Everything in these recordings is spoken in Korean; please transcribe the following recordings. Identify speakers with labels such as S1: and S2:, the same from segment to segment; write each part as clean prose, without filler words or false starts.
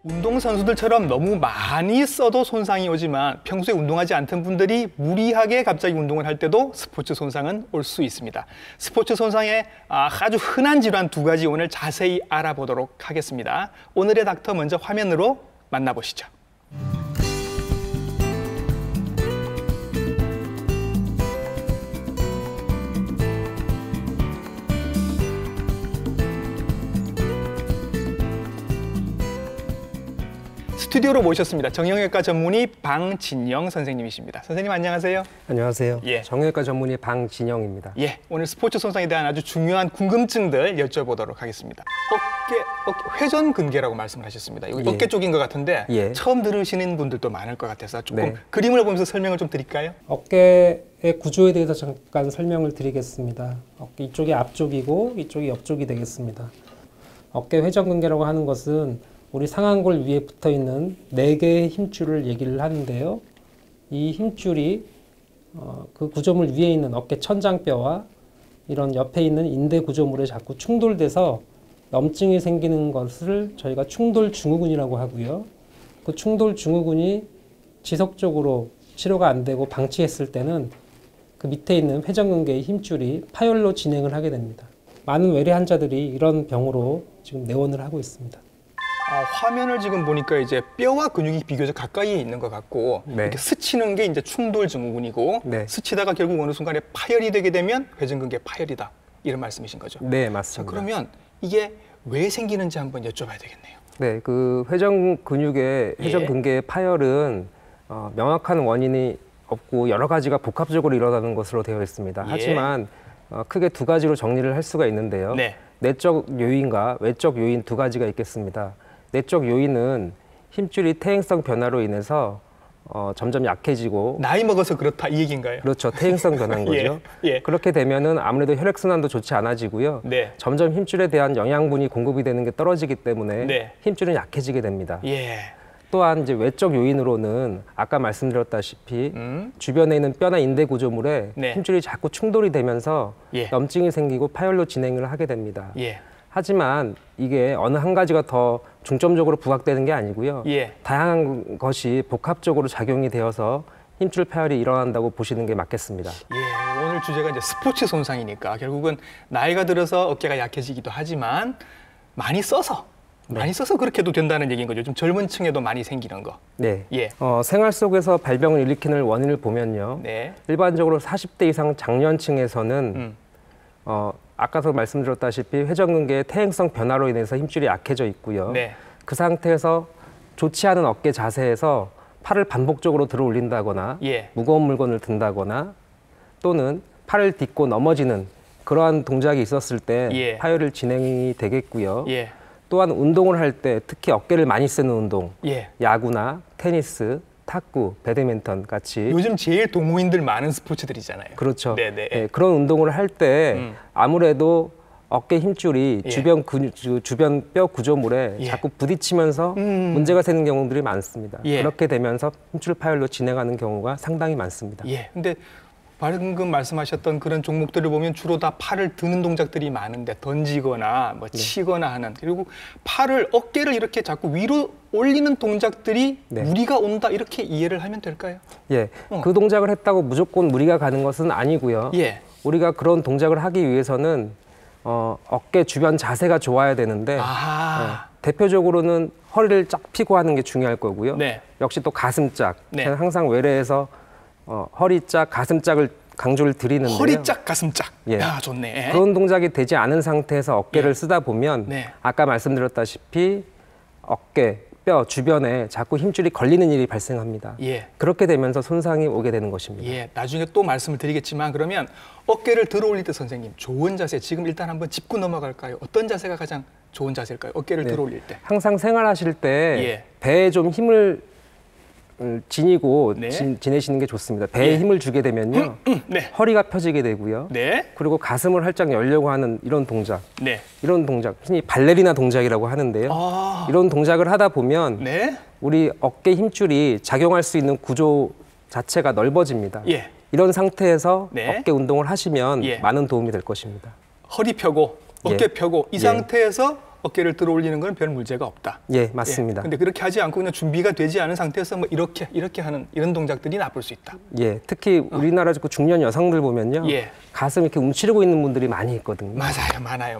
S1: 운동선수들처럼 너무 많이 써도 손상이 오지만 평소에 운동하지 않던 분들이 무리하게 갑자기 운동을 할 때도 스포츠 손상은 올 수 있습니다. 스포츠 손상의 아주 흔한 질환 두 가지 오늘 자세히 알아보도록 하겠습니다. 오늘의 닥터 먼저 화면으로 만나보시죠. 스튜디오로 모셨습니다. 정형외과 전문의 방진영 선생님이십니다. 선생님 안녕하세요.
S2: 안녕하세요.
S1: 예.
S2: 정형외과 전문의 방진영입니다.
S1: 예, 오늘 스포츠 손상에 대한 아주 중요한 궁금증들 여쭤보도록 하겠습니다. 어깨 회전근개라고 말씀을 하셨습니다. 이거 어깨 쪽인 것 같은데 처음 들으시는 분들도 많을 것 같아서 조금 그림을 보면서 설명을 좀 드릴까요?
S2: 어깨의 구조에 대해서 잠깐 설명을 드리겠습니다. 어깨 이쪽이 앞쪽이고 이쪽이 옆쪽이 되겠습니다. 어깨 회전근개라고 하는 것은 우리 상완골 위에 붙어 있는 4개의 힘줄을 얘기를 하는데요. 이 힘줄이 그 구조물 위에 있는 어깨 천장뼈와 이런 옆에 있는 인대 구조물에 자꾸 충돌돼서 염증이 생기는 것을 저희가 충돌 증후군이라고 하고요. 그 충돌 증후군이 지속적으로 치료가 안 되고 방치했을 때는 그 밑에 있는 회전근개의 힘줄이 파열로 진행을 하게 됩니다. 많은 외래 환자들이 이런 병으로 지금 내원을 하고 있습니다.
S1: 화면을 지금 보니까 이제 뼈와 근육이 비교적 가까이에 있는 것 같고 이렇게 스치는 게 이제 충돌 증후군이고 스치다가 결국 어느 순간에 파열이 되게 되면 회전근개 파열이다 이런 말씀이신 거죠? 네,
S2: 맞습니다.
S1: 자, 그러면 이게 왜 생기는지 한번 여쭤봐야 되겠네요.
S2: 네, 그 회전근개의 파열은 명확한 원인이 없고 여러 가지가 복합적으로 일어나는 것으로 되어 있습니다. 하지만 크게 두 가지로 정리를 할 수가 있는데요. 내적 요인과 외적 요인 두 가지가 있겠습니다. 내적 요인은 힘줄이 퇴행성 변화로 인해서 점점 약해지고
S1: 나이 먹어서 그렇다 이 얘기인가요?
S2: 그렇죠. 퇴행성 변화인 거죠. 그렇게 되면은 아무래도 혈액순환도 좋지 않아지고요. 점점 힘줄에 대한 영양분이 공급이 되는 게 떨어지기 때문에 힘줄은 약해지게 됩니다. 또한 이제 외적 요인으로는 아까 말씀드렸다시피 주변에 있는 뼈나 인대 구조물에 힘줄이 자꾸 충돌이 되면서 염증이 생기고 파열로 진행을 하게 됩니다. 하지만 이게 어느 한 가지가 더 중점적으로 부각되는 게 아니고요. 다양한 것이 복합적으로 작용이 되어서 힘줄 파열이 일어난다고 보시는 게 맞겠습니다.
S1: 오늘 주제가 이제 스포츠 손상이니까 결국은 나이가 들어서 어깨가 약해지기도 하지만 많이 써서 그렇게도 된다는 얘기인 거죠. 좀 젊은 층에도 많이 생기는 거. 생활 속에서 발병을 일으키는 원인을 보면요. 일반적으로 40대 이상 장년층에서는 아까도 말씀드렸다시피 회전근개의 퇴행성 변화로 인해서 힘줄이 약해져 있고요. 그 상태에서 좋지 않은 어깨 자세에서 팔을 반복적으로 들어 올린다거나 무거운 물건을 든다거나 또는 팔을 딛고 넘어지는 그러한 동작이 있었을 때 파열이 진행이 되겠고요. 또한 운동을 할 때 특히 어깨를 많이 쓰는 운동, 야구나 테니스, 탁구, 배드민턴 같이 요즘 제일 동호인들 많은 스포츠들이잖아요.
S2: 그렇죠. 그런 운동을 할 때 아무래도 어깨 힘줄이 주변 뼈 구조물에 자꾸 부딪히면서 문제가 생기는 경우들이 많습니다. 그렇게 되면서 힘줄 파열로 진행하는 경우가 상당히 많습니다.
S1: 근데 방금 말씀하셨던 그런 종목들을 보면 주로 다 팔을 드는 동작들이 많은데 던지거나 뭐 치거나 하는 그리고 어깨를 이렇게 자꾸 위로 올리는 동작들이 무리가 온다 이렇게 이해를 하면 될까요?
S2: 그 동작을 했다고 무조건 무리가 가는 것은 아니고요. 우리가 그런 동작을 하기 위해서는 어깨 주변 자세가 좋아야 되는데 대표적으로는 허리를 쫙 펴고 하는 게 중요할 거고요. 역시 또 가슴짝. 저는 항상 외래에서 허리짝, 가슴짝을 강조를 드리는데요.
S1: 허리짝, 가슴짝. 야, 좋네.
S2: 그런 동작이 되지 않은 상태에서 어깨를 쓰다 보면 아까 말씀드렸다시피 어깨, 뼈 주변에 자꾸 힘줄이 걸리는 일이 발생합니다. 그렇게 되면서 손상이 오게 되는 것입니다.
S1: 나중에 또 말씀을 드리겠지만 그러면 어깨를 들어 올릴 때 선생님 좋은 자세 지금 일단 한번 짚고 넘어갈까요? 어떤 자세가 가장 좋은 자세일까요? 어깨를 들어 올릴 때.
S2: 항상 생활하실 때 배에 좀 힘을 지니고 지내시는 게 좋습니다. 배에 힘을 주게 되면요. 허리가 펴지게 되고요. 그리고 가슴을 활짝 열려고 하는 이런 동작. 이런 동작, 흔히 발레리나 동작이라고 하는데요. 이런 동작을 하다 보면 우리 어깨 힘줄이 작용할 수 있는 구조 자체가 넓어집니다. 이런 상태에서 어깨 운동을 하시면 많은 도움이 될 것입니다.
S1: 허리 펴고 어깨 펴고 이 상태에서 어깨를 들어 올리는 건 별 문제가 없다.
S2: 예, 맞습니다.
S1: 근데 그렇게 하지 않고 그냥 준비가 되지 않은 상태에서 뭐 이렇게 하는 이런 동작들이 나쁠 수 있다.
S2: 예, 특히 우리나라 중년 여성들 보면요. 가슴 이렇게 움츠리고 있는 분들이 많이 있거든요.
S1: 맞아요. 많아요.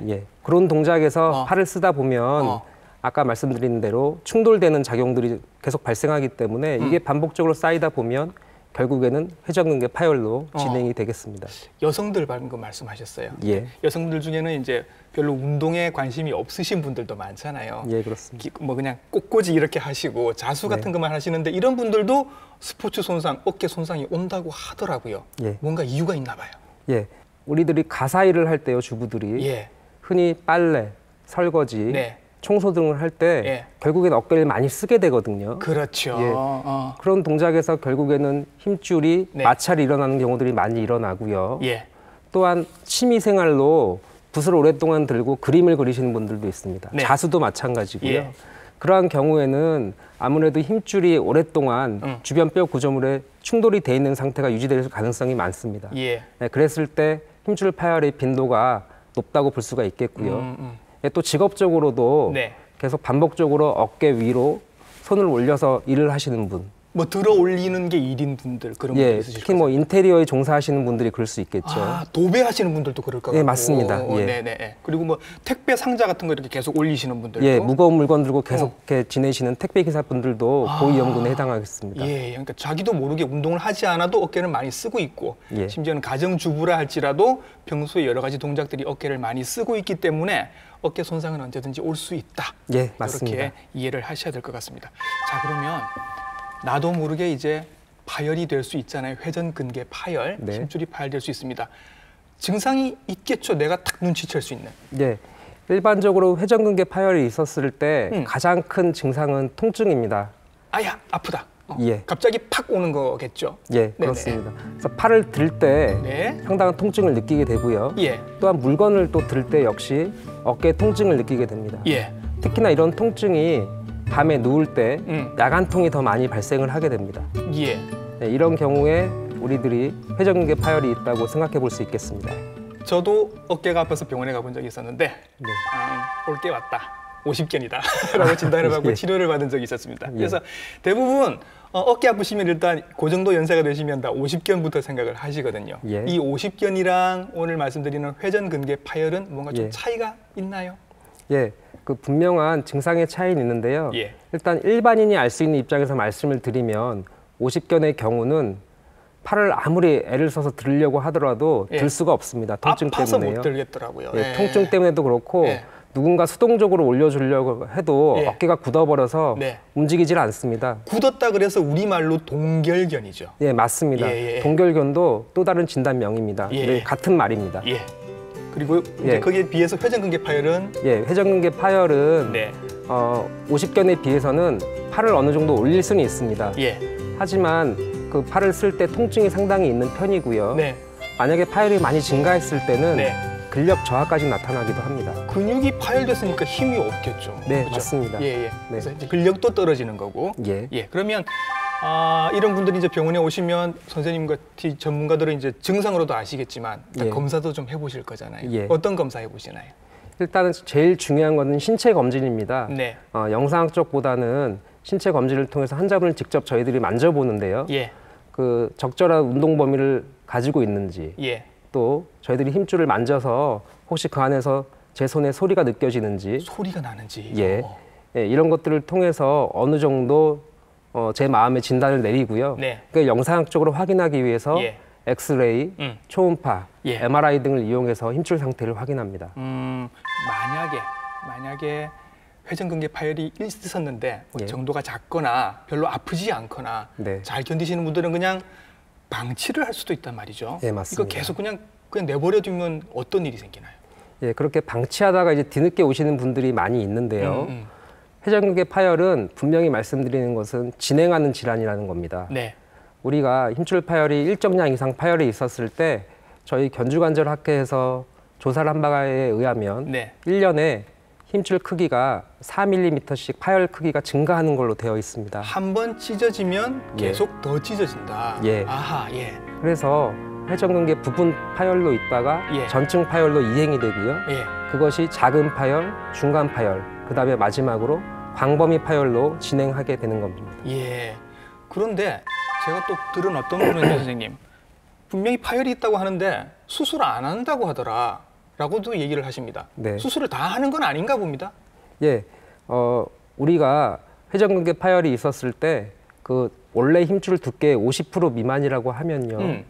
S2: 예. 그런 동작에서 팔을 쓰다 보면 아까 말씀드린 대로 충돌되는 작용들이 계속 발생하기 때문에 이게 반복적으로 쌓이다 보면 결국에는 회전근개 파열로 진행이 되겠습니다.
S1: 여성들 방금 말씀하셨어요.
S2: 예.
S1: 여성들 중에는 이제 별로 운동에 관심이 없으신 분들도 많잖아요.
S2: 예, 그렇습니다.
S1: 뭐 그냥 꽃꽂이 이렇게 하시고 자수 같은 것만 하시는데 이런 분들도 스포츠 손상, 어깨 손상이 온다고 하더라고요. 뭔가 이유가 있나 봐요.
S2: 예. 우리들이 가사 일을 할 때요, 주부들이 흔히 빨래, 설거지, 청소 등을 할 때 결국엔 어깨를 많이 쓰게 되거든요.
S1: 그렇죠.
S2: 그런 동작에서 결국에는 힘줄이 마찰이 일어나는 경우들이 많이 일어나고요. 또한 취미생활로 붓을 오랫동안 들고 그림을 그리시는 분들도 있습니다. 자수도 마찬가지고요. 그러한 경우에는 아무래도 힘줄이 오랫동안 주변 뼈 구조물에 충돌이 돼 있는 상태가 유지될 가능성이 많습니다. 그랬을 때 힘줄 파열의 빈도가 높다고 볼 수가 있겠고요. 또 직업적으로도 계속 반복적으로 어깨 위로 손을 올려서 일을 하시는 분,
S1: 뭐 들어 올리는 게 일인 분들 그런 분들 있으실
S2: 특히 뭐 인테리어에 종사하시는 분들이 그럴 수 있겠죠.
S1: 도배하시는 분들도 그럴 것 같고.
S2: 맞습니다.
S1: 그리고 뭐 택배 상자 같은 거 이렇게 계속 올리시는 분들도.
S2: 무거운 물건 들고 계속 이렇게 지내시는 택배 기사분들도 고위험군에 해당하겠습니다.
S1: 그러니까 자기도 모르게 운동을 하지 않아도 어깨를 많이 쓰고 있고, 심지어는 가정주부라 할지라도 평소에 여러 가지 동작들이 어깨를 많이 쓰고 있기 때문에 어깨 손상은 언제든지 올 수 있다.
S2: 맞습니다.
S1: 이렇게 이해를 하셔야 될 것 같습니다. 자, 그러면 나도 모르게 이제 파열이 될 수 있잖아요. 회전근개 파열, 힘줄이 파열될 수 있습니다. 증상이 있겠죠. 내가 딱 눈치챌 수 있는.
S2: 일반적으로 회전근개 파열이 있었을 때 가장 큰 증상은 통증입니다.
S1: 아야, 아프다. 갑자기 팍 오는 거겠죠.
S2: 그렇습니다. 그래서 팔을 들 때 상당한 통증을 느끼게 되고요. 또한 물건을 또 들 때 역시 어깨에 통증을 느끼게 됩니다. 특히나 이런 통증이 밤에 누울 때 야간통이 더 많이 발생을 하게 됩니다. 이런 경우에 우리들이 회전근개 파열이 있다고 생각해 볼 수 있겠습니다.
S1: 저도 어깨가 아파서 병원에 가본 적이 있었는데 올 게 왔다. 50견이다 라고 진단을 받고 치료를 받은 적이 있었습니다. 그래서 대부분 어깨 아프시면 일단 그 정도 연세가 되시면 다 50견부터 생각을 하시거든요. 이 50견이랑 오늘 말씀드리는 회전근개 파열은 뭔가 좀 차이가 있나요?
S2: 그 분명한 증상의 차이는 있는데요. 일단 일반인이 알 수 있는 입장에서 말씀을 드리면 50견의 경우는 팔을 아무리 애를 써서 들려고 하더라도 들 수가 없습니다. 통증
S1: 아파서
S2: 때문에요.
S1: 못 들겠더라고요.
S2: 통증 때문에도 그렇고 누군가 수동적으로 올려주려고 해도 어깨가 굳어버려서 움직이질 않습니다.
S1: 굳었다 그래서 우리말로 동결견이죠.
S2: 맞습니다. 동결견도 또 다른 진단명입니다. 같은 말입니다.
S1: 그리고 이제 거기에 비해서 회전근개 파열은
S2: 회전근개 파열은 50견에 비해서는 팔을 어느 정도 올릴 수는 있습니다. 하지만 그 팔을 쓸 때 통증이 상당히 있는 편이고요. 만약에 파열이 많이 증가했을 때는 근력 저하까지 나타나기도 합니다.
S1: 근육이 파열됐으니까 힘이 없겠죠. 그렇죠?
S2: 맞습니다.
S1: 그래서 이제 근력도 떨어지는 거고. 그러면 이런 분들이 이제 병원에 오시면 선생님 같이 전문가들은 이제 증상으로도 아시겠지만 검사도 좀 해보실 거잖아요. 어떤 검사 해보시나요?
S2: 일단은 제일 중요한 거는 신체 검진입니다. 영상학적보다는 신체 검진을 통해서 환자분을 직접 저희들이 만져보는데요. 그 적절한 운동 범위를 가지고 있는지, 또 저희들이 힘줄을 만져서 혹시 그 안에서 제 손에 소리가 느껴지는지,
S1: 소리가 나는지,
S2: 이런 것들을 통해서 어느 정도 제 마음의 진단을 내리고요. 그 영상학적으로 확인하기 위해서 엑스레이, 초음파, MRI 등을 이용해서 힘줄 상태를 확인합니다.
S1: 만약에 회전근개 파열이 있었는데 정도가 작거나 별로 아프지 않거나 잘 견디시는 분들은 그냥 방치를 할 수도 있단 말이죠.
S2: 맞습니다.
S1: 이거 계속 그냥 내버려두면 어떤 일이 생기나요?
S2: 그렇게 방치하다가 이제 뒤늦게 오시는 분들이 많이 있는데요. 회전근개 파열은 분명히 말씀드리는 것은 진행하는 질환이라는 겁니다. 우리가 힘줄 파열이 일정량 이상 파열이 있었을 때 저희 견주관절학회에서 조사를 한 바에 의하면 1년에 힘줄 크기가 4mm씩 파열 크기가 증가하는 걸로 되어 있습니다.
S1: 한 번 찢어지면 계속 더 찢어진다.
S2: 그래서
S3: 회전근개 부분 파열로 있다가
S1: 예.
S3: 전층 파열로 이행이 되고요.
S1: 예.
S3: 그것이 작은 파열, 중간 파열, 그 다음에 마지막으로 광범위 파열로 진행하게 되는 겁니다.
S1: 예. 그런데 제가 또 들은 어떤 분은 선생님, 분명히 파열이 있다고 하는데 수술 안 한다고 하더라 라고도 얘기를 하십니다.
S3: 네.
S1: 수술을 다 하는 건 아닌가 봅니다.
S3: 예, 우리가 회전근개 파열이 있었을 때 그 원래 힘줄 두께 50% 미만이라고 하면요.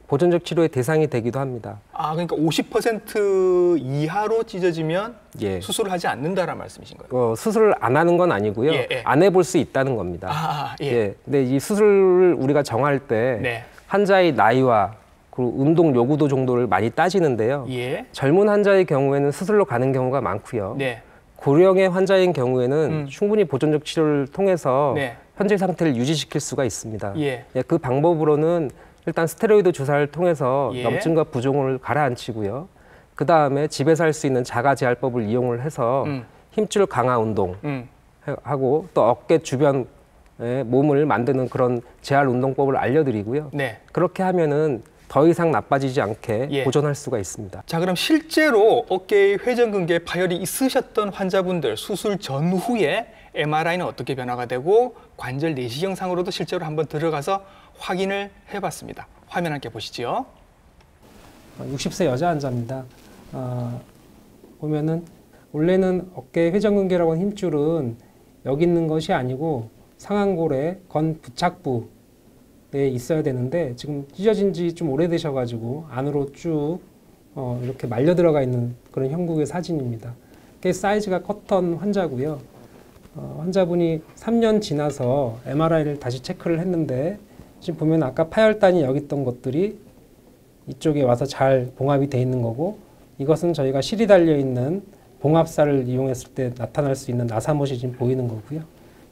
S3: 보존적 치료의 대상이 되기도 합니다.
S1: 아, 그러니까 50% 이하로 찢어지면
S3: 예.
S1: 수술을 하지 않는다라는 말씀이신 거예요?
S3: 수술을 안 하는 건 아니고요.
S1: 예, 예.
S3: 안 해볼 수 있다는 겁니다.
S1: 예.
S3: 예. 근데 이 수술을 우리가 정할 때
S1: 네.
S3: 환자의 나이와 그리고 운동 요구도 정도를 많이 따지는데요.
S1: 예.
S3: 젊은 환자의 경우에는 수술로 가는 경우가 많고요.
S1: 네.
S3: 고령의 환자인 경우에는 충분히 보존적 치료를 통해서
S1: 네.
S3: 현재 상태를 유지시킬 수가 있습니다.
S1: 예.
S3: 예, 그 방법으로는 일단 스테로이드 주사를 통해서
S1: 예.
S3: 염증과 부종을 가라앉히고요. 그 다음에 집에서 할 수 있는 자가제할법을 이용을 해서 힘줄 강화 운동 하고 또 어깨 주변에 몸을 만드는 그런 재활 운동법을 알려드리고요.
S1: 네.
S3: 그렇게 하면은 더 이상 나빠지지 않게
S1: 예.
S3: 보존할 수가 있습니다.
S1: 자, 그럼 실제로 어깨의 회전근개 파열이 있으셨던 환자분들 수술 전후에 MRI는 어떻게 변화가 되고 관절 내시경상으로도 실제로 한번 들어가서 확인을 해봤습니다. 화면 함께 보시죠.
S2: 60세 여자 환자입니다. 보면은 원래는 어깨 회전근개라고 하는 힘줄은 여기 있는 것이 아니고 상완골의 건 부착부에 있어야 되는데 지금 찢어진 지 좀 오래되셔가지고 안으로 쭉 이렇게 말려 들어가 있는 그런 형국의 사진입니다. 꽤 사이즈가 컸던 환자고요. 환자분이 3년 지나서 MRI를 다시 체크를 했는데 지금 보면 아까 파열단이 여기 있던 것들이 이쪽에 와서 잘 봉합이 돼 있는 거고 이것은 저희가 실이 달려 있는 봉합살을 이용했을 때 나타날 수 있는 나사못이 지금 보이는 거고요.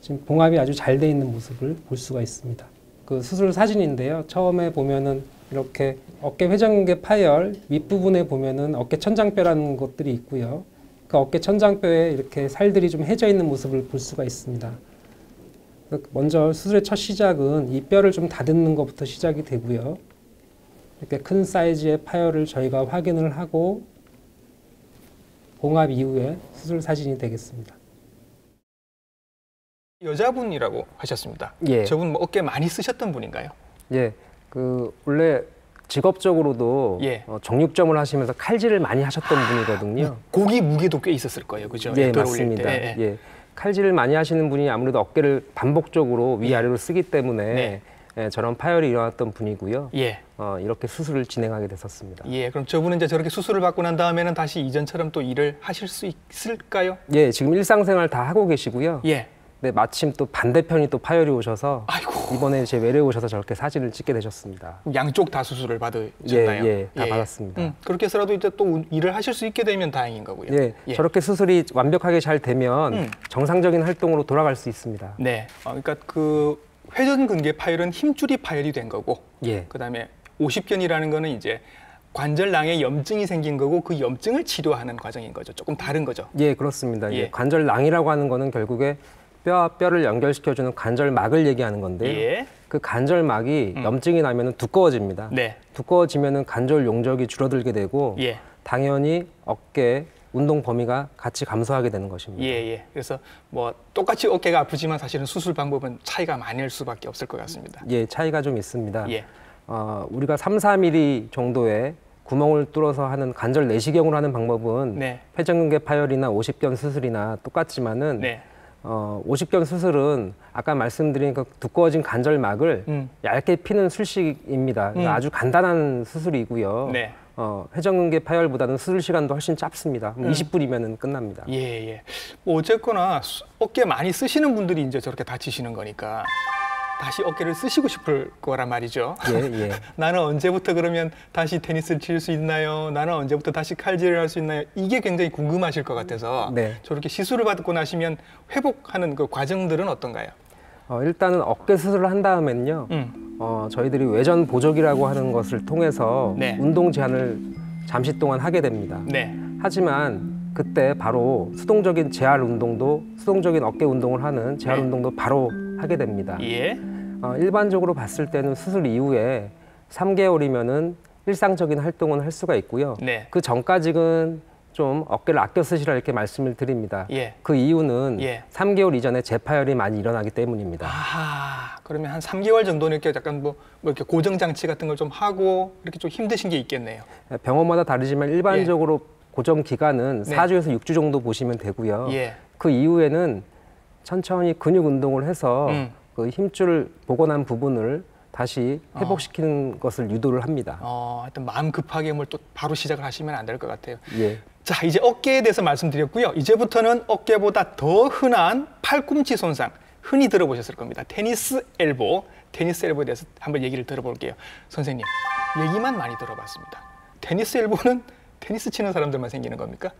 S2: 지금 봉합이 아주 잘 돼 있는 모습을 볼 수가 있습니다. 그 수술 사진인데요. 처음에 보면은 이렇게 어깨 회전근개 파열 윗부분에 보면은 어깨 천장뼈라는 것들이 있고요. 그 어깨 천장뼈에 이렇게 살들이 좀 해져 있는 모습을 볼 수가 있습니다. 먼저 수술의 첫 시작은 이 뼈를 좀 다듬는 것부터 시작이 되고요. 이렇게 큰 사이즈의 파열을 저희가 확인을 하고 봉합 이후에 수술 사진이 되겠습니다.
S1: 여자분이라고 하셨습니다.
S3: 예.
S1: 저분 뭐 어깨 많이 쓰셨던 분인가요?
S3: 예, 원래 직업적으로도
S1: 예.
S3: 정육점을 하시면서 칼질을 많이 하셨던 분이거든요.
S1: 고기 무게도 꽤 있었을 거예요, 그죠?
S3: 예,
S1: 돌아올릴
S3: 맞습니다.
S1: 때.
S3: 예. 칼질을 많이 하시는 분이 아무래도 어깨를 반복적으로 위아래로 쓰기 때문에
S1: 네.
S3: 예, 저런 파열이 일어났던 분이고요.
S1: 예.
S3: 이렇게 수술을 진행하게 됐었습니다.
S1: 예, 그럼 저분은 이제 저렇게 수술을 받고 난 다음에는 다시 이전처럼 또 일을 하실 수 있을까요?
S3: 예, 지금 일상생활 다 하고 계시고요.
S1: 예.
S3: 네, 마침 또 반대편이 또 파열이 오셔서
S1: 아이고.
S3: 이번에 제 외래에 오셔서 저렇게 사진을 찍게 되셨습니다.
S1: 양쪽 다 수술을 받으셨나요?
S3: 예, 다 받았습니다.
S1: 그렇게 해서라도 이제 또 일을 하실 수 있게 되면 다행인 거고요.
S3: 예, 저렇게 수술이 완벽하게 잘 되면 정상적인 활동으로 돌아갈 수 있습니다.
S1: 네, 그러니까 그 회전근개 파열은 힘줄이 파열이 된 거고,
S3: 예.
S1: 그다음에 오십견이라는 거는 이제 관절낭에 염증이 생긴 거고 그 염증을 치료하는 과정인 거죠. 조금 다른 거죠.
S3: 예, 그렇습니다.
S1: 예.
S3: 관절낭이라고 하는 거는 결국에 뼈와 뼈를 연결시켜주는 관절막을 얘기하는 건데요.
S1: 예.
S3: 그 관절막이 염증이 나면 두꺼워집니다.
S1: 네.
S3: 두꺼워지면 관절 용적이 줄어들게 되고
S1: 예.
S3: 당연히 어깨 운동 범위가 같이 감소하게 되는 것입니다.
S1: 예. 그래서 뭐 똑같이 어깨가 아프지만 사실은 수술 방법은 차이가 많이 날 수밖에 없을 것 같습니다.
S3: 예, 차이가 좀 있습니다.
S1: 예.
S3: 우리가 3, 4mm 정도의 구멍을 뚫어서 하는 관절 내시경으로 하는 방법은
S1: 네.
S3: 회전근개 파열이나 오십견 수술이나 똑같지만은
S1: 네.
S3: 오십견 수술은 아까 말씀드린 그 두꺼워진 관절막을 얇게 피는 술식입니다. 아주 간단한 수술이고요.
S1: 네.
S3: 회전근개 파열보다는 수술 시간도 훨씬 짧습니다. 20분이면 끝납니다.
S1: 예. 뭐 어쨌거나 어깨 많이 쓰시는 분들이 이제 저렇게 다치시는 거니까 다시 어깨를 쓰시고 싶을 거란 말이죠.
S3: 예.
S1: 나는 언제부터 그러면 다시 테니스를 칠 수 있나요? 나는 언제부터 다시 칼질을 할 수 있나요? 이게 굉장히 궁금하실 것 같아서
S3: 네.
S1: 저렇게 시술을 받고 나시면 회복하는 그 과정들은 어떤가요?
S3: 일단은 어깨 수술을 한 다음에는요. 저희들이 외전 보조기라고 하는 것을 통해서
S1: 네.
S3: 운동 제한을 잠시 동안 하게 됩니다.
S1: 네.
S3: 하지만 그때 바로 수동적인 재활 운동도 수동적인 어깨 운동을 하는 재활
S1: 네.
S3: 운동도 바로 하게 됩니다.
S1: 예.
S3: 일반적으로 봤을 때는 수술 이후에 3개월이면은 일상적인 활동은 할 수가 있고요.
S1: 네.
S3: 그 전까지는 좀 어깨를 아껴 쓰시라 이렇게 말씀을 드립니다.
S1: 예.
S3: 그 이유는
S1: 예.
S3: 3개월 이전에 재파열이 많이 일어나기 때문입니다.
S1: 아, 그러면 한 3개월 정도는 이렇게 약간 뭐 이렇게 고정 장치 같은 걸 좀 하고 이렇게 좀 힘드신 게 있겠네요.
S3: 병원마다 다르지만 일반적으로 고정 기간은
S1: 네.
S3: 4주에서 6주 정도 보시면 되고요.
S1: 예.
S3: 그 이후에는 천천히 근육 운동을 해서 그 힘줄을 복원한 부분을 다시 회복시키는 것을 유도를 합니다.
S1: 하여튼 마음 급하게 뭘 또 바로 시작을 하시면 안 될 것 같아요.
S3: 예.
S1: 자, 이제 어깨에 대해서 말씀드렸고요. 이제부터는 어깨보다 더 흔한 팔꿈치 손상, 흔히 들어보셨을 겁니다. 테니스 엘보에 대해서 한번 얘기를 들어볼게요. 선생님, 얘기만 많이 들어봤습니다. 테니스 엘보는 테니스 치는 사람들만 생기는 겁니까?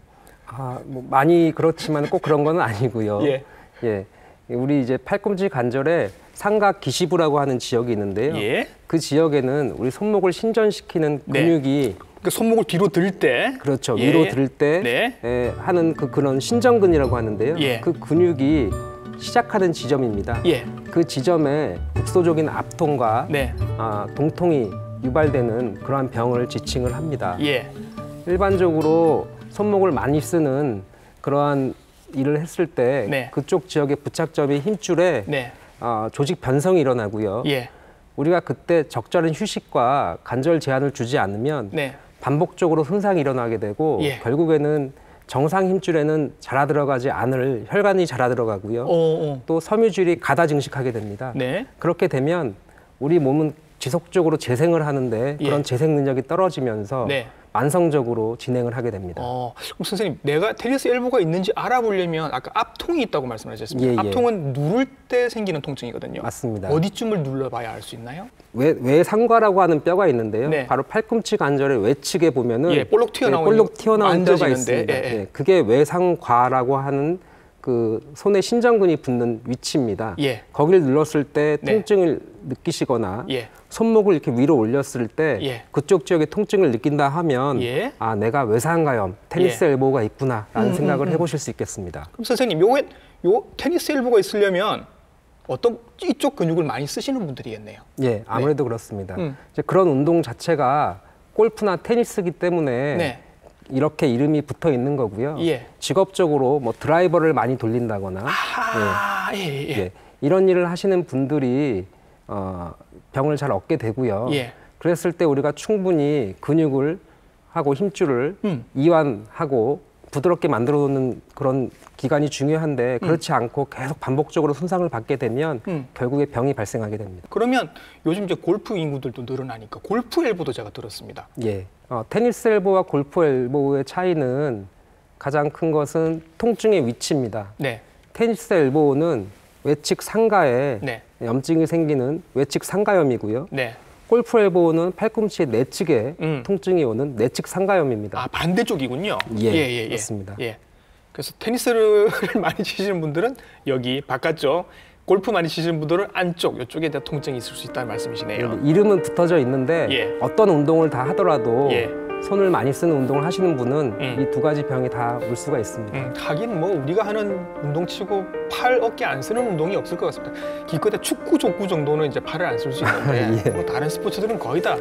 S3: 뭐 많이 그렇지만 꼭 그런 건 아니고요.
S1: 예.
S3: 예. 우리 이제 팔꿈치 관절에 삼각 기시부라고 하는 지역이 있는데요.
S1: 예.
S3: 그 지역에는 우리 손목을 신전시키는 근육이
S1: 그 손목을 뒤로 들 때,
S3: 그렇죠.
S1: 예.
S3: 위로 들 때
S1: 네.
S3: 하는 그런 신전근이라고 하는데요.
S1: 예.
S3: 그 근육이 시작하는 지점입니다.
S1: 예.
S3: 그 지점에 국소적인 압통과
S1: 네.
S3: 동통이 유발되는 그러한 병을 지칭을 합니다.
S1: 예.
S3: 일반적으로 손목을 많이 쓰는 그러한 일을 했을 때
S1: 네.
S3: 그쪽 지역의 부착점이 힘줄에
S1: 네.
S3: 조직 변성이 일어나고요.
S1: 예.
S3: 우리가 그때 적절한 휴식과 관절 제한을 주지 않으면
S1: 네.
S3: 반복적으로 손상이 일어나게 되고
S1: 예.
S3: 결국에는 정상 힘줄에는 자라 들어가지 않을 혈관이 자라 들어가고요. 또 섬유줄이 가다 증식하게 됩니다.
S1: 네.
S3: 그렇게 되면 우리 몸은 지속적으로 재생을 하는데
S1: 예.
S3: 그런 재생 능력이 떨어지면서
S1: 네.
S3: 만성적으로 진행을 하게 됩니다.
S1: 그럼 선생님, 내가 테니스 엘보가 있는지 알아보려면 아까 압통이 있다고 말씀하셨습니다.
S3: 예, 예.
S1: 압통은 누를 때 생기는 통증이거든요.
S3: 맞습니다.
S1: 어디쯤을 눌러봐야 알 수 있나요?
S3: 외상과라고 하는 뼈가 있는데요.
S1: 네.
S3: 바로 팔꿈치 관절의 외측에 보면은
S1: 예, 볼록 튀어나오는
S3: 볼록 튀어나온 뼈가
S1: 만져지는데,
S3: 있습니다.
S1: 예, 예.
S3: 예, 그게 외상과라고 하는 그 손에 신전근이 붙는 위치입니다.
S1: 예.
S3: 거기를 눌렀을 때
S1: 네.
S3: 통증을 느끼시거나
S1: 예.
S3: 손목을 이렇게 위로 올렸을 때
S1: 예.
S3: 그쪽 지역에 통증을 느낀다 하면
S1: 예.
S3: 내가 외상가염, 테니스
S1: 예.
S3: 엘보가 있구나라는 생각을 해보실 수 있겠습니다.
S1: 그럼 선생님, 요 테니스 엘보가 있으려면 어떤 이쪽 근육을 많이 쓰시는 분들이겠네요.
S3: 예, 아무래도 그렇습니다. 이제 그런 운동 자체가 골프나 테니스이기 때문에
S1: 네.
S3: 이렇게 이름이 붙어 있는 거고요.
S1: 예.
S3: 직업적으로 뭐 드라이버를 많이 돌린다거나
S1: 예.
S3: 이런 일을 하시는 분들이 병을 잘 얻게 되고요.
S1: 예.
S3: 그랬을 때 우리가 충분히 근육을 하고 힘줄을 이완하고 부드럽게 만들어 놓는 그런 기간이 중요한데 그렇지 않고 계속 반복적으로 손상을 받게 되면 결국에 병이 발생하게 됩니다.
S1: 그러면 요즘 이제 골프 인구들도 늘어나니까 골프 엘보도 제가 들었습니다.
S3: 예. 테니스 엘보와 골프 엘보의 차이는 가장 큰 것은 통증의 위치입니다.
S1: 네.
S3: 테니스 엘보는 외측 상가에
S1: 네.
S3: 염증이 생기는 외측 상가염이고요.
S1: 네.
S3: 골프 엘보는 팔꿈치의 내측에 통증이 오는 내측 상가염입니다.
S1: 반대쪽이군요.
S3: 예, 맞습니다.
S1: 예. 그래서 테니스를 많이 치시는 분들은 여기 바깥쪽, 골프 많이 치시는 분들은 안쪽, 이쪽에 대한 통증이 있을 수 있다는 말씀이시네요.
S3: 이름은 붙어져 있는데
S1: 예.
S3: 어떤 운동을 다 하더라도
S1: 예.
S3: 손을 많이 쓰는 운동을 하시는 분은 이 두 가지 병이 다 올 수가 있습니다.
S1: 하긴 뭐 우리가 하는 운동 치고 팔, 어깨 안 쓰는 운동이 없을 것 같습니다. 기껏해 축구, 족구 정도는 이제 팔을 안 쓸 수 있는데
S3: 예.
S1: 뭐 다른 스포츠들은 거의 다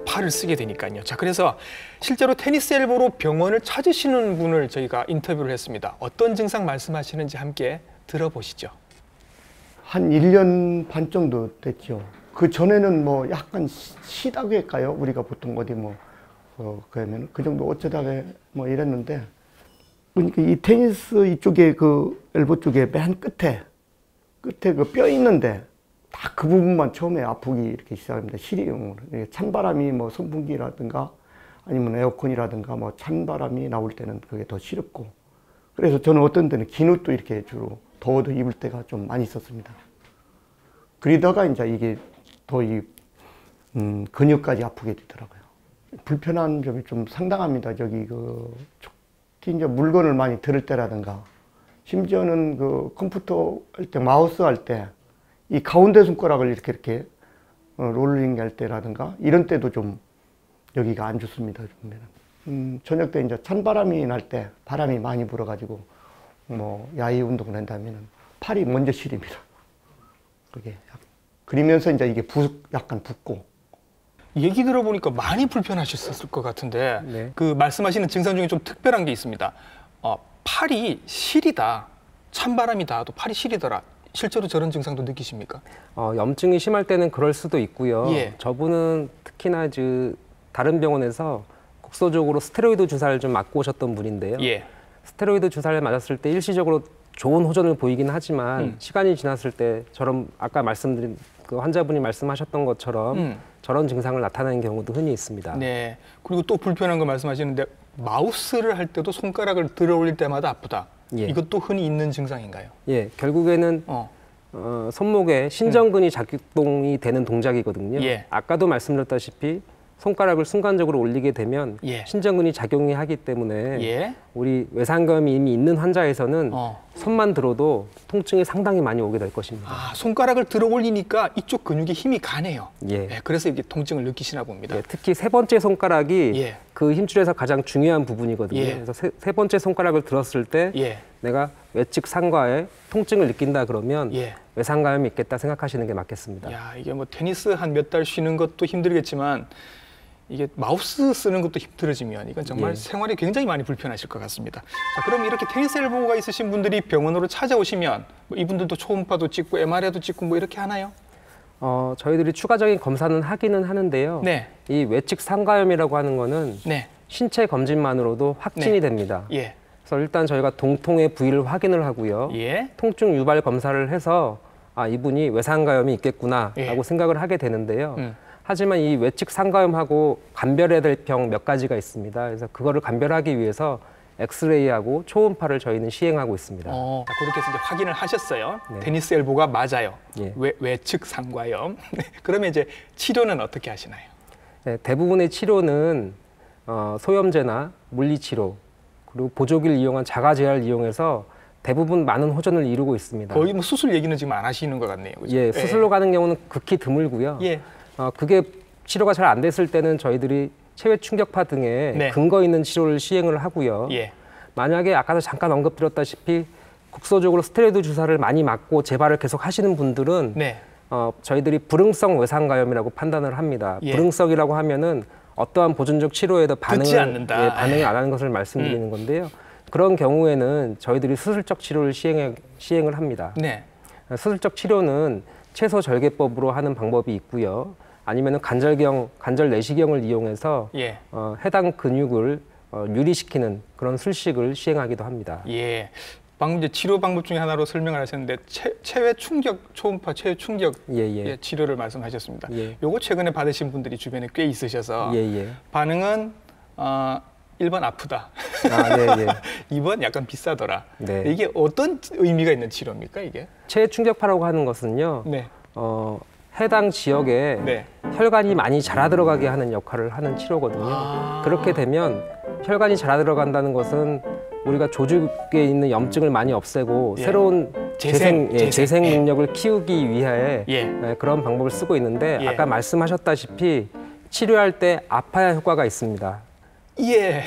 S1: 팔을 쓰게 되니까요. 자, 그래서 실제로 테니스 엘보로 병원을 찾으시는 분을 저희가 인터뷰를 했습니다. 어떤 증상 말씀하시는지 함께 들어보시죠.
S4: 한 1년 반 정도 됐죠. 그 전에는 뭐 약간 쉬다고 할까요? 우리가 보통 어디 그러면 그 정도 어쩌다가 뭐 이랬는데, 그러니까 이 테니스 이쪽에 그 엘보 쪽에 맨 끝에 그 뼈 있는데 딱 그 부분만 처음에 아프기 이렇게 시작합니다. 시리용으로. 찬바람이 뭐 선풍기라든가 아니면 에어컨이라든가 뭐 찬바람이 나올 때는 그게 더 시렵고, 그래서 저는 어떤 때는 긴 옷도 이렇게 주로 더워도 입을 때가 좀 많이 있었습니다. 그러다가 이제 이게 더 근육까지 아프게 되더라고요. 불편한 점이 좀 상당합니다. 특히 이제 물건을 많이 들을 때라든가, 심지어는 그 컴퓨터 할 때, 마우스 할 때, 이 가운데 손가락을 이렇게 롤링 할 때라든가, 이런 때도 좀 여기가 안 좋습니다. 저녁 때 이제 찬바람이 날 때, 바람이 많이 불어가지고, 뭐, 야외 운동을 한다면 팔이 먼저 시립니다. 그러면서 이제 이게 약간 붓고.
S1: 얘기 들어보니까 많이 불편하셨을 것 같은데
S3: 네.
S1: 그 말씀하시는 증상 중에 좀 특별한 게 있습니다. 팔이 시리다, 찬바람이다, 또 팔이 시리더라. 실제로 저런 증상도 느끼십니까?
S3: 염증이 심할 때는 그럴 수도 있고요.
S1: 예.
S3: 저분은 특히나 다른 병원에서 국소적으로 스테로이드 주사를 좀 맞고 오셨던 분인데요.
S1: 예.
S3: 스테로이드 주사를 맞았을 때 일시적으로 좋은 호전을 보이긴 하지만 시간이 지났을 때 저런 아까 말씀드린 그 환자분이 말씀하셨던 것처럼 저런 증상을 나타내는 경우도 흔히 있습니다.
S1: 네. 그리고 또 불편한 거 말씀하시는데 마우스를 할 때도 손가락을 들어 올릴 때마다 아프다.
S3: 예.
S1: 이것도 흔히 있는 증상인가요?
S3: 예, 결국에는 손목에 신전근이 작동이 되는 동작이거든요.
S1: 예.
S3: 아까도 말씀드렸다시피 손가락을 순간적으로 올리게 되면
S1: 예.
S3: 신전근이 작용이 하기 때문에
S1: 예.
S3: 우리 외상감이 이미 있는 환자에서는 손만 들어도 통증이 상당히 많이 오게 될 것입니다.
S1: 손가락을 들어 올리니까 이쪽 근육에 힘이 가네요.
S3: 예.
S1: 네, 그래서 이게 통증을 느끼시나 봅니다.
S3: 예, 특히 세 번째 손가락이
S1: 예.
S3: 그 힘줄에서 가장 중요한 부분이거든요.
S1: 예.
S3: 그래서 세 번째 손가락을 들었을 때
S1: 예.
S3: 내가 외측 상과에 통증을 느낀다 그러면
S1: 예.
S3: 외상감이 있겠다 생각하시는 게 맞겠습니다.
S1: 야, 이게 뭐 테니스 한 몇 달 쉬는 것도 힘들겠지만 이게 마우스 쓰는 것도 힘들어지면 이건 정말
S3: 예.
S1: 생활이 굉장히 많이 불편하실 것 같습니다. 자, 그럼 이렇게 테니스 엘보가 있으신 분들이 병원으로 찾아오시면 뭐 이분들도 초음파도 찍고 MRI도 찍고 뭐 이렇게 하나요?
S3: 저희들이 추가적인 검사는 하기는 하는데요.
S1: 네.
S3: 이 외측 상가염이라고 하는 거는
S1: 네.
S3: 신체 검진만으로도 확진이
S1: 네.
S3: 됩니다.
S1: 예.
S3: 그래서 일단 저희가 동통의 부위를 확인을 하고요.
S1: 예.
S3: 통증 유발 검사를 해서 이분이 외상가염이 있겠구나라고
S1: 예.
S3: 생각을 하게 되는데요. 하지만 이 외측 상가염하고 감별해야 될 병 몇 가지가 있습니다. 그래서 그거를 감별하기 위해서 엑스레이하고 초음파를 저희는 시행하고 있습니다.
S1: 자, 그렇게 해서 이제 확인을 하셨어요.
S3: 네.
S1: 테니스 엘보가 맞아요.
S3: 예.
S1: 외측 상과염. 그러면 이제 치료는 어떻게 하시나요?
S3: 네, 대부분의 치료는 소염제나 물리치료 그리고 보조기를 이용한 자가재활을 이용해서 대부분 많은 호전을 이루고 있습니다.
S1: 거의 뭐 수술 얘기는 지금 안 하시는 것 같네요. 그죠?
S3: 예, 수술로 가는 경우는 극히 드물고요.
S1: 예.
S3: 그게 치료가 잘 안 됐을 때는 저희들이 체외 충격파 등의
S1: 네.
S3: 근거 있는 치료를 시행을 하고요.
S1: 예.
S3: 만약에 아까도 잠깐 언급드렸다시피 국소적으로 스테로이드 주사를 많이 맞고 재발을 계속 하시는 분들은
S1: 네.
S3: 저희들이 불응성 외상가염이라고 판단을 합니다.
S1: 예.
S3: 불응성이라고 하면은 어떠한 보존적 치료에도
S1: 듣지 않는다.
S3: 반응을 안 하는 것을 말씀드리는 건데요. 그런 경우에는 저희들이 수술적 치료를 시행을 합니다.
S1: 네.
S3: 수술적 치료는 채소 절개법으로 하는 방법이 있고요. 아니면은 관절 내시경을 이용해서
S1: 예.
S3: 해당 근육을 유리시키는 그런 술식을 시행하기도 합니다.
S1: 예. 방금 이제 치료 방법 중에 하나로 설명을 하셨는데 체외 충격 초음파 체외 충격
S3: 예.
S1: 치료를 말씀하셨습니다.
S3: 예.
S1: 요거 최근에 받으신 분들이 주변에 꽤 있으셔서
S3: 예.
S1: 반응은 1번 아프다.
S3: 네.
S1: 2번 약간 비싸더라.
S3: 네.
S1: 이게 어떤 의미가 있는 치료입니까, 이게?
S3: 체외 충격파라고 하는 것은요.
S1: 네.
S3: 해당 지역에
S1: 네.
S3: 혈관이 많이 자라 들어가게 하는 역할을 하는 치료거든요. 그렇게 되면 혈관이 자라 들어간다는 것은 우리가 조직에 있는 염증을 많이 없애고
S1: 예.
S3: 새로운 재생
S1: 예.
S3: 능력을 키우기 위해
S1: 예.
S3: 그런 방법을 쓰고 있는데
S1: 예.
S3: 아까 말씀하셨다시피 치료할 때 아파야 효과가 있습니다.
S1: 예.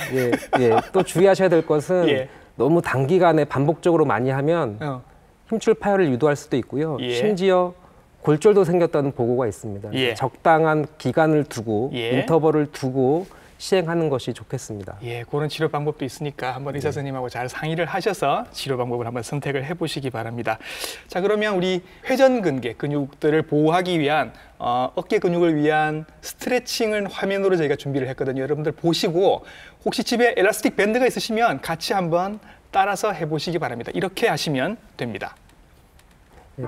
S3: 또 주의하셔야 될 것은
S1: 예.
S3: 너무 단기간에 반복적으로 많이 하면 힘줄 파열을 유도할 수도 있고요.
S1: 예.
S3: 심지어 골절도 생겼다는 보고가 있습니다.
S1: 예.
S3: 적당한 기간을 두고
S1: 예.
S3: 인터벌을 두고 시행하는 것이 좋겠습니다.
S1: 예, 그런 치료 방법도 있으니까 한번 의사 선생님하고 잘 상의를 하셔서 치료 방법을 한번 선택을 해보시기 바랍니다. 자, 그러면 우리 회전근개 근육들을 보호하기 위한 어깨 근육을 위한 스트레칭을 화면으로 저희가 준비를 했거든요. 여러분들 보시고 혹시 집에 엘라스틱 밴드가 있으시면 같이 한번 따라서 해보시기 바랍니다. 이렇게 하시면 됩니다.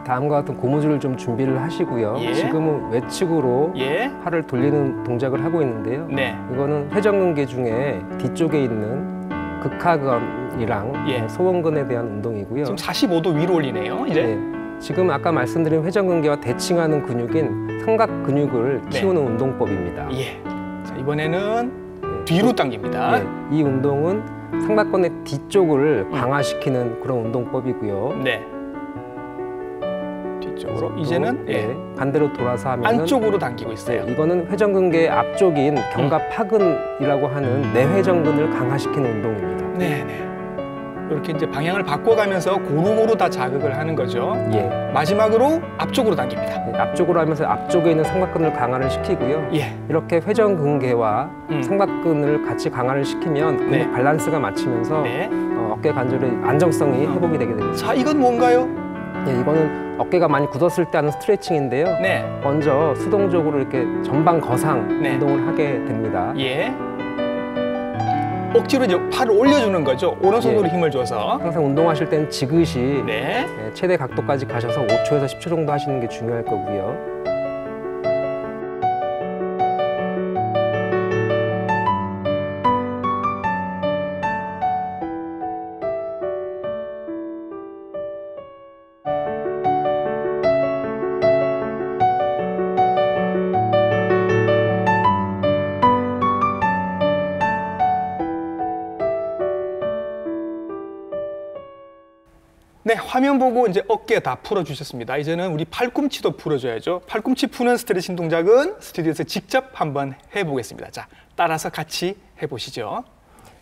S3: 다음과 같은 고무줄을 좀 준비를 하시고요.
S1: 예.
S3: 지금은 외측으로
S1: 예.
S3: 팔을 돌리는 동작을 하고 있는데요.
S1: 네.
S3: 이거는 회전근개 중에 뒤쪽에 있는 극하근이랑
S1: 예.
S3: 소원근에 대한 운동이고요.
S1: 지금 45도 위로 올리네요. 이제.
S3: 지금 아까 말씀드린 회전근개와 대칭하는 근육인 삼각 근육을
S1: 네.
S3: 키우는 운동법입니다.
S1: 예. 자, 이번에는 뒤로 당깁니다.
S3: 이 운동은 삼각근의 뒤쪽을 강화시키는 그런 운동법이고요.
S1: 네. 뒤쪽으로 이제는
S3: 반대로 돌아서 하면
S1: 안쪽으로 당기고 있어요.
S3: 이거는 회전근개 앞쪽인 견갑하근이라고 하는 내회전근을 강화시키는 운동입니다.
S1: 네네. 이렇게 이제 방향을 바꿔가면서 고루고루 다 자극을 하는 거죠.
S3: 예.
S1: 마지막으로 앞쪽으로 당깁니다.
S3: 네, 앞쪽으로 하면서 앞쪽에 있는 삼각근을 강화를 시키고요.
S1: 예.
S3: 이렇게 회전근개와 삼각근을 같이 강화를 시키면 근육
S1: 네.
S3: 밸런스가 맞추면서
S1: 네.
S3: 어깨 관절의 안정성이 회복이 되게 됩니다.
S1: 자, 이건 뭔가요?
S3: 예, 이거는 어깨가 많이 굳었을 때 하는 스트레칭인데요.
S1: 네.
S3: 먼저 수동적으로 이렇게 전방 거상
S1: 네.
S3: 운동을 하게 됩니다.
S1: 예. 억지로 이제 팔을 올려주는 거죠. 오른손으로
S3: 예.
S1: 힘을 줘서.
S3: 항상 운동하실 때는 지그시
S1: 네.
S3: 최대 각도까지 가셔서 5초에서 10초 정도 하시는 게 중요할 거고요.
S1: 네, 화면 보고 이제 어깨 다 풀어주셨습니다. 이제는 우리 팔꿈치도 풀어줘야죠. 팔꿈치 푸는 스트레칭 동작은 스튜디오에서 직접 한번 해보겠습니다. 자, 따라서 같이 해보시죠.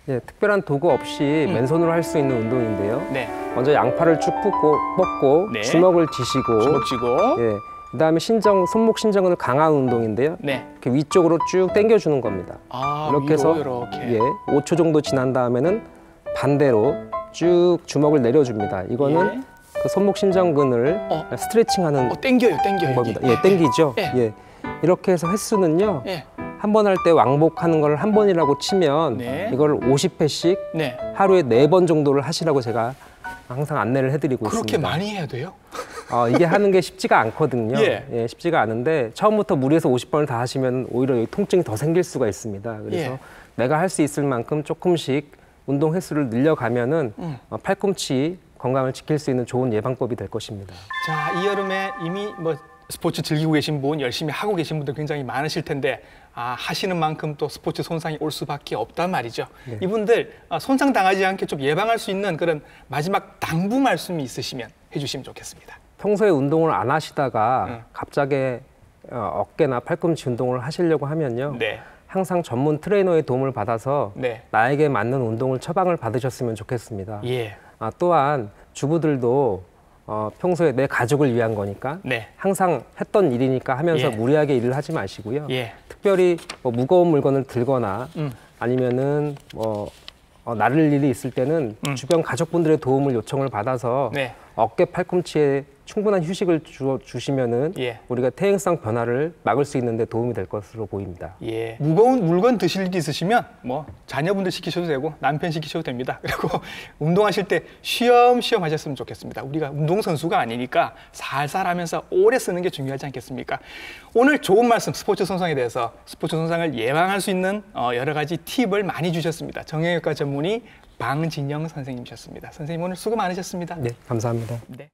S3: 네, 특별한 도구 없이 맨손으로 할 수 있는 운동인데요.
S1: 네,
S3: 먼저 양팔을 쭉 뻗고
S1: 네.
S3: 주먹을 쥐시고
S1: 주먹 쥐고.
S3: 예, 그다음에 손목 신정근을 강화하는 운동인데요.
S1: 네.
S3: 이렇게 위쪽으로 쭉 당겨주는 겁니다.
S1: 아,
S3: 이렇게 해서
S1: 이렇게.
S3: 예, 5초 정도 지난 다음에는 반대로 쭉 주먹을 내려줍니다. 이거는
S1: 예.
S3: 그 손목 신정근을 스트레칭하는
S1: 땡겨요.
S3: 방법입니다.
S1: 이게.
S3: 예, 당기죠.
S1: 예.
S3: 예. 이렇게 해서 횟수는요.
S1: 예.
S3: 한 번 할 때 왕복하는 걸 한 번이라고 치면
S1: 네.
S3: 이걸 50회씩
S1: 네.
S3: 하루에 4번 정도를 하시라고 제가 항상 안내를 해드리고
S1: 그렇게
S3: 있습니다.
S1: 많이 해야 돼요?
S3: 이게 하는 게 쉽지가 않거든요.
S1: 예.
S3: 쉽지가 않은데 처음부터 무리해서 50번을 다 하시면 오히려 여기 통증이 더 생길 수가 있습니다. 그래서
S1: 예.
S3: 내가 할 수 있을 만큼 조금씩 운동 횟수를 늘려가면은 팔꿈치 건강을 지킬 수 있는 좋은 예방법이 될 것입니다.
S1: 자, 이 여름에 이미 뭐 스포츠 즐기고 계신 분, 열심히 하고 계신 분들 굉장히 많으실 텐데 하시는 만큼 또 스포츠 손상이 올 수밖에 없단 말이죠.
S3: 네.
S1: 이분들 손상 당하지 않게 좀 예방할 수 있는 그런 마지막 당부 말씀이 있으시면 해주시면 좋겠습니다.
S3: 평소에 운동을 안 하시다가 갑자기 어깨나 팔꿈치 운동을 하시려고 하면요.
S1: 네.
S3: 항상 전문 트레이너의 도움을 받아서
S1: 네.
S3: 나에게 맞는 운동을 처방을 받으셨으면 좋겠습니다.
S1: 예.
S3: 또한 주부들도 평소에 내 가족을 위한 거니까
S1: 네.
S3: 항상 했던 일이니까 하면서
S1: 예.
S3: 무리하게 일을 하지 마시고요.
S1: 예.
S3: 특별히 뭐 무거운 물건을 들거나 아니면은 나를 일이 있을 때는 주변 가족분들의 도움을 요청을 받아서
S1: 네.
S3: 어깨 팔꿈치에 충분한 휴식을 주시면은
S1: 예.
S3: 우리가 퇴행성 변화를 막을 수 있는 데 도움이 될 것으로 보입니다.
S1: 예. 무거운 물건 드실 일이 있으시면 뭐 자녀분들 시키셔도 되고 남편 시키셔도 됩니다. 그리고 운동하실 때 쉬엄쉬엄 하셨으면 좋겠습니다. 우리가 운동선수가 아니니까 살살 하면서 오래 쓰는 게 중요하지 않겠습니까? 오늘 좋은 말씀 스포츠 손상에 대해서 스포츠 손상을 예방할 수 있는 여러 가지 팁을 많이 주셨습니다. 정형외과 전문의 방진영 선생님이셨습니다. 선생님 오늘 수고 많으셨습니다.
S3: 네, 감사합니다.
S1: 네.